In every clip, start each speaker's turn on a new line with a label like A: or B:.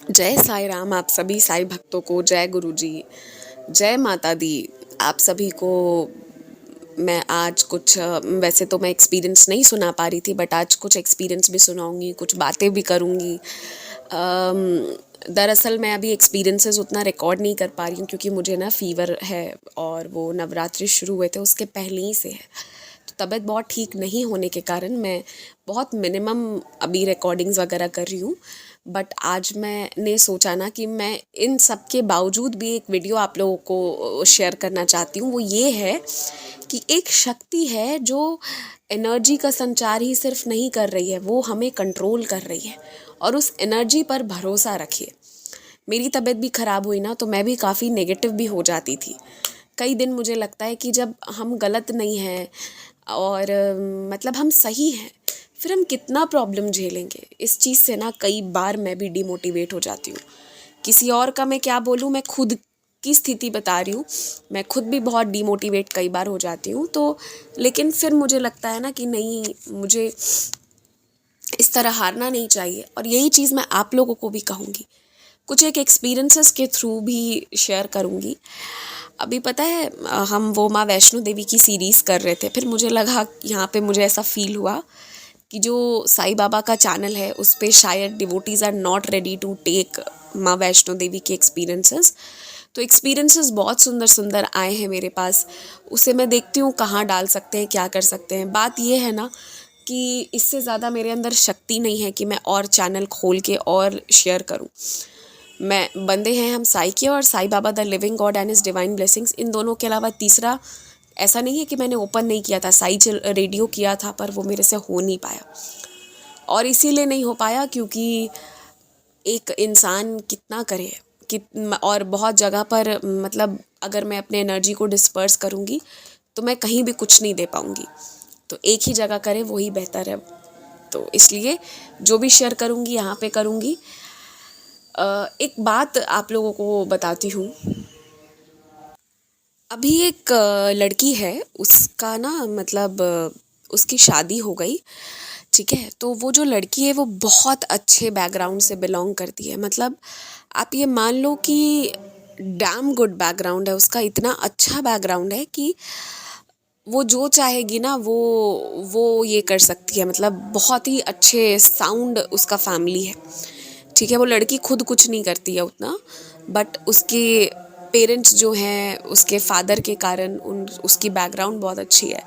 A: जय साई राम। आप सभी साई भक्तों को जय गुरु जी, जय माता दी। आप सभी को मैं आज कुछ वैसे तो मैं एक्सपीरियंस नहीं सुना पा रही थी, बट आज कुछ एक्सपीरियंस भी सुनाऊंगी, कुछ बातें भी करूंगी। दरअसल मैं अभी एक्सपीरियंसेस उतना रिकॉर्ड नहीं कर पा रही हूँ क्योंकि मुझे ना फ़ीवर है और वो नवरात्रि शुरू हुए थे उसके पहले ही से है। तो तबीयत बहुत ठीक नहीं होने के कारण मैं बहुत मिनिमम अभी रिकॉर्डिंग्स वगैरह कर रही हूँ। बट आज मैंने सोचा ना कि मैं इन सब के बावजूद भी एक वीडियो आप लोगों को शेयर करना चाहती हूँ। वो ये है कि एक शक्ति है जो एनर्जी का संचार ही सिर्फ नहीं कर रही है, वो हमें कंट्रोल कर रही है। और उस एनर्जी पर भरोसा रखिए। मेरी तबीयत भी ख़राब हुई ना तो मैं भी काफ़ी नेगेटिव भी हो जाती थी। कई दिन मुझे लगता है कि जब हम गलत नहीं हैं और मतलब हम सही हैं, फिर हम कितना प्रॉब्लम झेलेंगे। इस चीज़ से ना कई बार मैं भी डिमोटिवेट हो जाती हूँ। किसी और का मैं क्या बोलूँ, मैं खुद की स्थिति बता रही हूँ। मैं खुद भी बहुत डिमोटिवेट कई बार हो जाती हूँ। तो लेकिन फिर मुझे लगता है ना कि नहीं, मुझे इस तरह हारना नहीं चाहिए। और यही चीज़ मैं आप लोगों को भी कहूँगी, कुछ एक एक्सपीरियंसेस के थ्रू भी शेयर करूँगी। अभी पता है हम वो माँ वैष्णो देवी की सीरीज़ कर रहे थे, फिर मुझे लगा यहाँ पे मुझे ऐसा फील हुआ कि जो साईं बाबा का चैनल है उस पे शायद devotees are not ready to take Maa Vaishno देवी के एक्सपीरियंसेस। तो एक्सपीरियंसेस बहुत सुंदर सुंदर आए हैं मेरे पास, उसे मैं देखती हूँ कहाँ डाल सकते हैं, क्या कर सकते हैं। बात ये है ना कि इससे ज़्यादा मेरे अंदर शक्ति नहीं है कि मैं और चैनल खोल के और शेयर करूँ। मैं बंदे हैं हम साई के, और Sai Baba the living god and his divine blessings, इन दोनों के अलावा तीसरा ऐसा नहीं है कि मैंने ओपन नहीं किया था। साई रेडियो किया था पर वो मेरे से हो नहीं पाया, और इसीलिए नहीं हो पाया क्योंकि एक इंसान कितना करे और बहुत जगह पर मतलब अगर मैं अपने एनर्जी को डिस्पर्स करूँगी तो मैं कहीं भी कुछ नहीं दे पाऊँगी। तो एक ही जगह करे वही बेहतर है। तो इसलिए जो भी शेयर करूँगी यहाँ पे करूँगी। एक बात आप लोगों को बताती हूँ। अभी एक लड़की है, उसका ना मतलब उसकी शादी हो गई, ठीक है। तो वो जो लड़की है वो बहुत अच्छे बैकग्राउंड से बिलोंग करती है। मतलब आप ये मान लो कि डैम गुड बैकग्राउंड है उसका, इतना अच्छा बैकग्राउंड है कि वो जो चाहेगी ना वो ये कर सकती है। मतलब बहुत ही अच्छे साउंड उसका फैमिली है, ठीक है। वो लड़की खुद कुछ नहीं करती है उतना, बट उसके पेरेंट्स जो हैं उसके फादर के कारण उसकी बैकग्राउंड बहुत अच्छी है।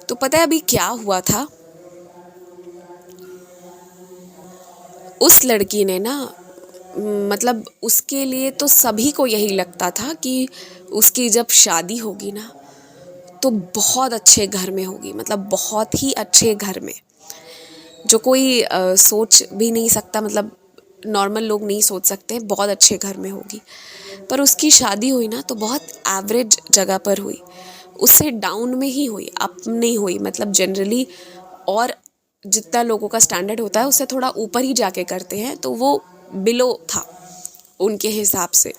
A: तो पता है अभी क्या हुआ था, उस लड़की ने ना मतलब उसके लिए तो सभी को यही लगता था कि उसकी जब शादी होगी ना तो बहुत अच्छे घर में होगी, मतलब बहुत ही अच्छे घर में, जो कोई सोच भी नहीं सकता। मतलब नॉर्मल लोग नहीं सोच सकते बहुत अच्छे घर में होगी। पर उसकी शादी हुई ना तो बहुत एवरेज जगह पर हुई, उससे डाउन में ही हुई, अप नहीं हुई। मतलब जनरली और जितना लोगों का स्टैंडर्ड होता है उससे थोड़ा ऊपर ही जाके करते हैं, तो वो बिलो था उनके हिसाब से।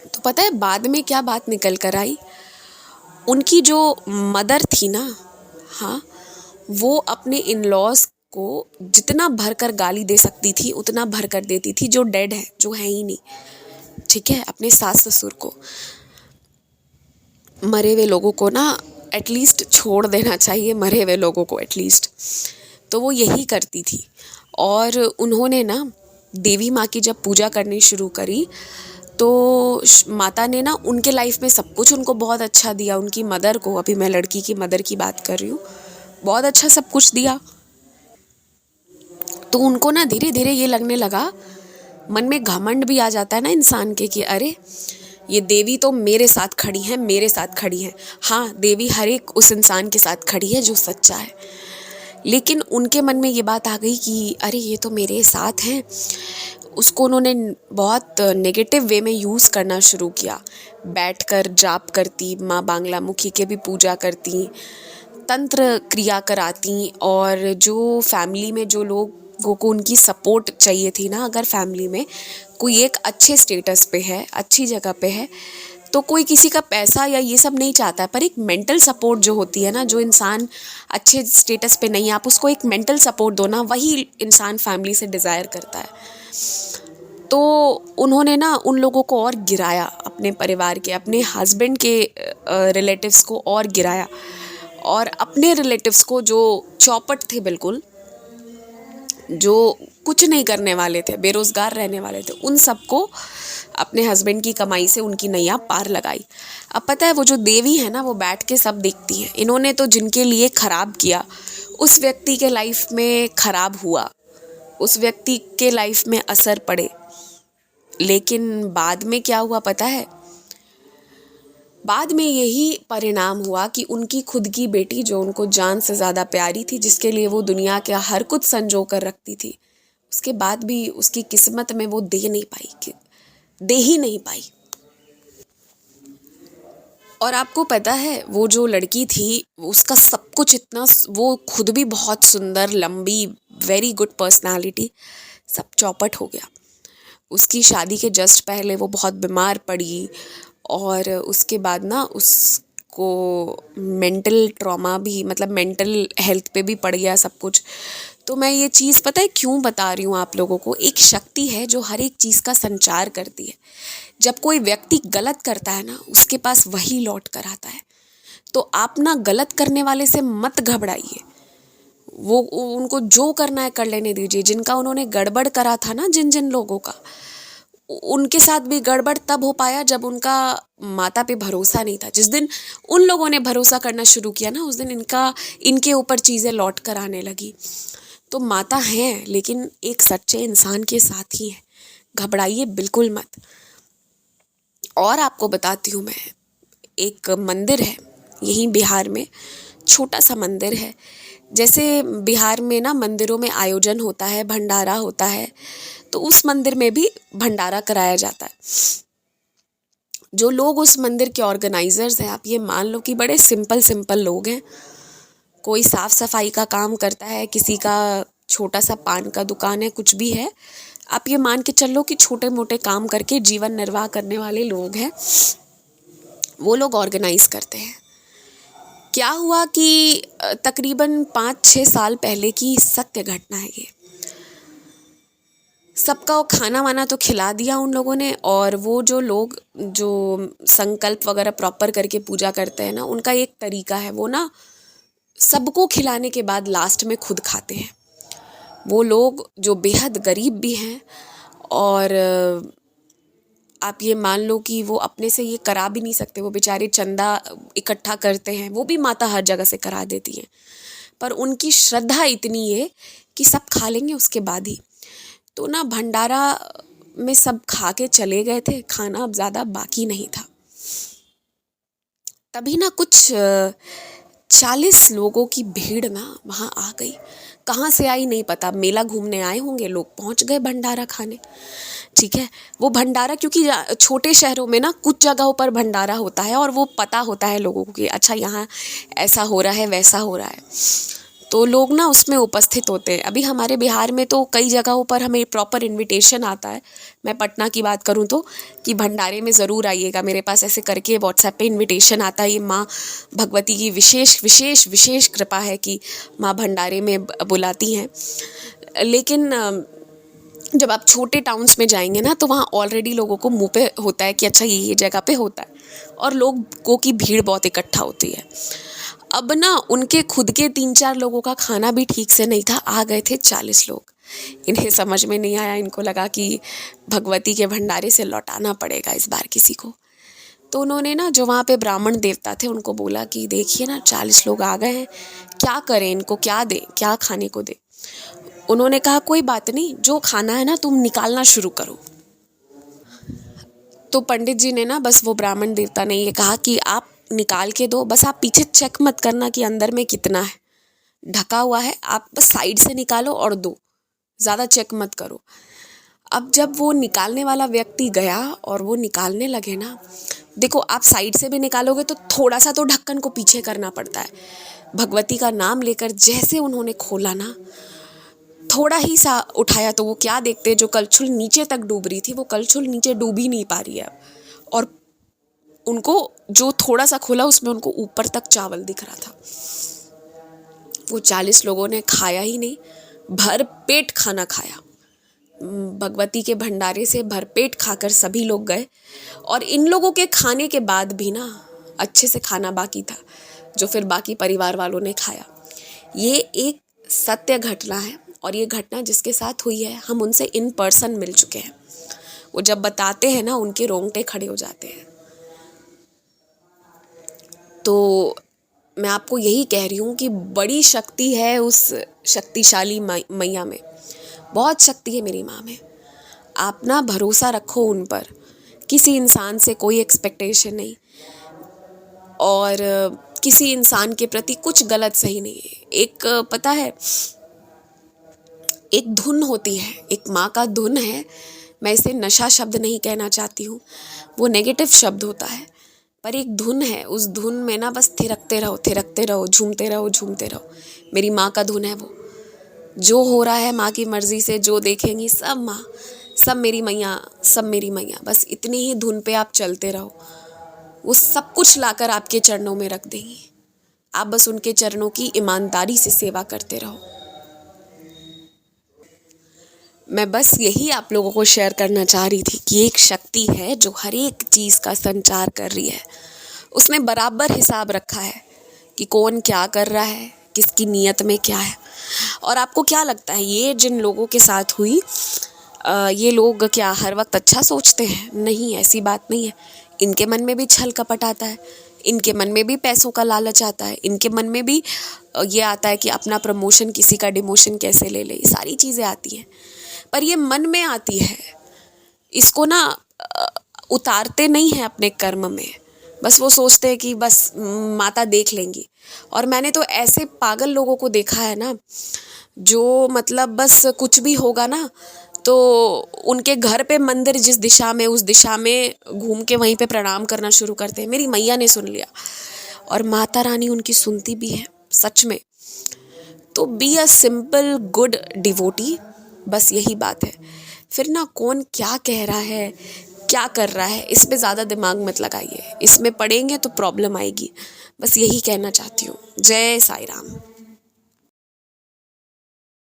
A: तो पता है बाद में क्या बात निकल कर आई, उनकी जो मदर थी ना, हाँ, वो अपने इन लॉज को जितना भर कर गाली दे सकती थी उतना भर कर देती थी, जो डेड है, जो है ही नहीं, ठीक है। अपने सास ससुर को, मरे हुए लोगों को ना एटलीस्ट छोड़ देना चाहिए, मरे हुए लोगों को एटलीस्ट। तो वो यही करती थी। और उन्होंने ना देवी माँ की जब पूजा करनी शुरू करी तो माता ने ना उनके लाइफ में सब कुछ उनको बहुत अच्छा दिया। उनकी मदर को, अभी मैं लड़की की मदर की बात कर रही हूँ, बहुत अच्छा सब कुछ दिया। तो उनको ना धीरे धीरे ये लगने लगा, मन में घमंड भी आ जाता है ना इंसान के कि अरे ये देवी तो मेरे साथ खड़ी है, मेरे साथ खड़ी है। हाँ, देवी हर एक उस इंसान के साथ खड़ी है जो सच्चा है। लेकिन उनके मन में ये बात आ गई कि अरे ये तो मेरे साथ हैं। उसको उन्होंने बहुत नेगेटिव वे में यूज़ करना शुरू किया। बैठकर जाप करती, माँ बांग्ला मुखी के भी पूजा करती, तंत्र क्रिया कराती। और जो फैमिली में जो लोगों को उनकी सपोर्ट चाहिए थी ना, अगर फैमिली में कोई एक अच्छे स्टेटस पे है, अच्छी जगह पे है, तो कोई किसी का पैसा या ये सब नहीं चाहता है, पर एक मेंटल सपोर्ट जो होती है ना, जो इंसान अच्छे स्टेटस पे नहीं, आप उसको एक मेंटल सपोर्ट दो ना, वही इंसान फैमिली से डिज़ायर करता है। तो उन्होंने ना उन लोगों को और गिराया, अपने परिवार के, अपने हस्बैंड के रिलेटिव्स को और गिराया, और अपने रिलेटिव्स को जो चौपट थे बिल्कुल, जो कुछ नहीं करने वाले थे, बेरोज़गार रहने वाले थे, उन सबको अपने हस्बैंड की कमाई से उनकी नैया पार लगाई। अब पता है वो जो देवी है ना, वो बैठ के सब देखती है। इन्होंने तो जिनके लिए खराब किया, उस व्यक्ति के लाइफ में खराब हुआ, उस व्यक्ति के लाइफ में असर पड़े, लेकिन बाद में क्या हुआ पता है? बाद में यही परिणाम हुआ कि उनकी खुद की बेटी, जो उनको जान से ज़्यादा प्यारी थी, जिसके लिए वो दुनिया का हर कुछ संजो कर रखती थी, उसके बाद भी उसकी किस्मत में वो दे नहीं पाई, दे ही नहीं पाई। और आपको पता है वो जो लड़की थी, उसका सब कुछ इतना, वो खुद भी बहुत सुंदर, लंबी, वेरी गुड पर्सनालिटी, सब चौपट हो गया। उसकी शादी के जस्ट पहले वो बहुत बीमार पड़ी, और उसके बाद ना उसको मेंटल ट्रॉमा भी, मतलब मेंटल हेल्थ पे भी पड़ गया सब कुछ। तो मैं ये चीज़ पता है क्यों बता रही हूँ आप लोगों को? एक शक्ति है जो हर एक चीज़ का संचार करती है। जब कोई व्यक्ति गलत करता है ना, उसके पास वही लौट कर आता है। तो आप ना गलत करने वाले से मत घबराइए, वो उनको जो करना है कर लेने दीजिए। जिनका उन्होंने गड़बड़ करा था ना, जिन जिन लोगों का, उनके साथ भी गड़बड़ तब हो पाया जब उनका माता पे भरोसा नहीं था। जिस दिन उन लोगों ने भरोसा करना शुरू किया ना, उस दिन इनके ऊपर चीज़ें लौट कर आने लगी। तो माता हैं, लेकिन एक सच्चे इंसान के साथ ही हैं। घबराइए बिल्कुल मत। और आपको बताती हूँ मैं, एक मंदिर है यहीं बिहार में, छोटा सा मंदिर है। जैसे बिहार में ना मंदिरों में आयोजन होता है, भंडारा होता है, तो उस मंदिर में भी भंडारा कराया जाता है। जो लोग उस मंदिर के ऑर्गेनाइजर्स हैं, आप ये मान लो कि बड़े सिंपल लोग हैं। कोई साफ सफाई का काम करता है, किसी का छोटा सा पान का दुकान है, कुछ भी है। आप ये मान के चलो कि छोटे मोटे काम करके जीवन निर्वाह करने वाले लोग हैं, वो लोग ऑर्गेनाइज करते हैं। क्या हुआ कि तकरीबन 5-6 साल पहले की सत्य घटना है ये। सबका वो खाना वाना तो खिला दिया उन लोगों ने, और वो जो लोग जो संकल्प वगैरह प्रॉपर करके पूजा करते हैं ना, उनका एक तरीका है, वो ना सबको खिलाने के बाद लास्ट में खुद खाते हैं। वो लोग जो बेहद गरीब भी हैं, और आप ये मान लो कि वो अपने से ये करा भी नहीं सकते, वो बेचारे चंदा इकट्ठा करते हैं, वो भी माता हर जगह से करा देती हैं, पर उनकी श्रद्धा इतनी है कि सब खा लेंगे उसके बाद ही। तो ना भंडारा में सब खा के चले गए थे, खाना अब ज़्यादा बाकी नहीं था। तभी ना कुछ 40 लोगों की भीड़ ना वहाँ आ गई। कहाँ से आई नहीं पता, मेला घूमने आए होंगे लोग, पहुँच गए भंडारा खाने। ठीक है, वो भंडारा, क्योंकि छोटे शहरों में ना कुछ जगहों पर भंडारा होता है, और वो पता होता है लोगों को कि अच्छा यहाँ ऐसा हो रहा है, वैसा हो रहा है, तो लोग ना उसमें उपस्थित होते हैं। अभी हमारे बिहार में तो कई जगहों पर हमें प्रॉपर इनविटेशन आता है। मैं पटना की बात करूँ तो, कि भंडारे में ज़रूर आइएगा, मेरे पास ऐसे करके व्हाट्सएप पे इनविटेशन आता है। ये माँ भगवती की विशेष विशेष विशेष कृपा है कि माँ भंडारे में बुलाती हैं। लेकिन जब आप छोटे टाउन्स में जाएंगे ना, तो वहाँ ऑलरेडी लोगों को मुँह पे होता है कि अच्छा ये जगह पे होता है, और लोगों की भीड़ बहुत इकट्ठा होती है। अब ना उनके खुद के 3-4 लोगों का खाना भी ठीक से नहीं था, आ गए थे 40 लोग। इन्हें समझ में नहीं आया, इनको लगा कि भगवती के भंडारे से लौटाना पड़ेगा इस बार किसी को। तो उन्होंने ना जो वहाँ पे ब्राह्मण देवता थे, उनको बोला कि देखिए ना 40 लोग आ गए हैं, क्या करें इनको, क्या दें, क्या खाने को दें। उन्होंने कहा कोई बात नहीं, जो खाना है ना तुम निकालना शुरू करो। तो पंडित जी ने ना, बस वो ब्राह्मण देवता ने ये कहा कि आप निकाल के दो, बस आप पीछे चेक मत करना कि अंदर में कितना है, ढका हुआ है, आप बस साइड से निकालो और दो, ज़्यादा चेक मत करो। अब जब वो निकालने वाला व्यक्ति गया और वो निकालने लगे ना, देखो आप साइड से भी निकालोगे तो थोड़ा सा तो ढक्कन को पीछे करना पड़ता है। भगवती का नाम लेकर जैसे उन्होंने खोला ना, थोड़ा ही सा उठाया तो वो क्या देखते, जो कलछुल नीचे तक डूब रही थी, वो कलछुल नीचे डूब ही नहीं पा रही है। और उनको जो थोड़ा सा खोला उसमें उनको ऊपर तक चावल दिख रहा था। वो 40 लोगों ने खाया ही नहीं, भर पेट खाना खाया, भगवती के भंडारे से भरपेट खाकर सभी लोग गए, और इन लोगों के खाने के बाद भी ना अच्छे से खाना बाकी था, जो फिर बाकी परिवार वालों ने खाया। ये एक सत्य घटना है, और ये घटना जिसके साथ हुई है हम उनसे इन पर्सन मिल चुके हैं। वो जब बताते हैं ना उनके रोंगटे खड़े हो जाते हैं। तो मैं आपको यही कह रही हूँ कि बड़ी शक्ति है उस शक्तिशाली मैया में, बहुत शक्ति है मेरी माँ में। आप ना भरोसा रखो उन पर, किसी इंसान से कोई एक्सपेक्टेशन नहीं, और किसी इंसान के प्रति कुछ गलत सही नहीं है। एक पता है, एक धुन होती है, एक माँ का धुन है। मैं इसे नशा शब्द नहीं कहना चाहती हूँ, वो नेगेटिव शब्द होता है, पर एक धुन है। उस धुन में ना बस थिरकते रहो, झूमते रहो। मेरी माँ का धुन है वो। जो हो रहा है माँ की मर्जी से, जो देखेंगी सब माँ, सब मेरी मैया, बस इतनी ही धुन पे आप चलते रहो। वो सब कुछ लाकर आपके चरणों में रख देंगी। आप बस उनके चरणों की ईमानदारी से सेवा करते रहो। मैं बस यही आप लोगों को शेयर करना चाह रही थी कि एक शक्ति है जो हर एक चीज़ का संचार कर रही है। उसने बराबर हिसाब रखा है कि कौन क्या कर रहा है, किसकी नीयत में क्या है। और आपको क्या लगता है, ये जिन लोगों के साथ हुई, ये लोग क्या हर वक्त अच्छा सोचते हैं? नहीं, ऐसी बात नहीं है। इनके मन में भी छल कपट आता है, इनके मन में भी पैसों का लालच आता है, इनके मन में भी ये आता है कि अपना प्रमोशन, किसी का डिमोशन कैसे ले ले। ये सारी चीज़ें आती हैं, पर ये मन में आती है। इसको ना उतारते नहीं हैं अपने कर्म में, बस वो सोचते हैं कि बस माता देख लेंगी। और मैंने तो ऐसे पागल लोगों को देखा है ना, जो मतलब बस कुछ भी होगा ना तो उनके घर पे मंदिर जिस दिशा में, उस दिशा में घूम के वहीं पे प्रणाम करना शुरू करते हैं। मेरी मैया ने सुन लिया, और माता रानी उनकी सुनती भी है सच में। तो be a simple good devotee, बस यही बात है। फिर ना कौन क्या कह रहा है, क्या कर रहा है, इस पे ज़्यादा दिमाग मत लगाइए। इसमें पड़ेंगे तो प्रॉब्लम आएगी। बस यही कहना चाहती हूँ। जय साई राम।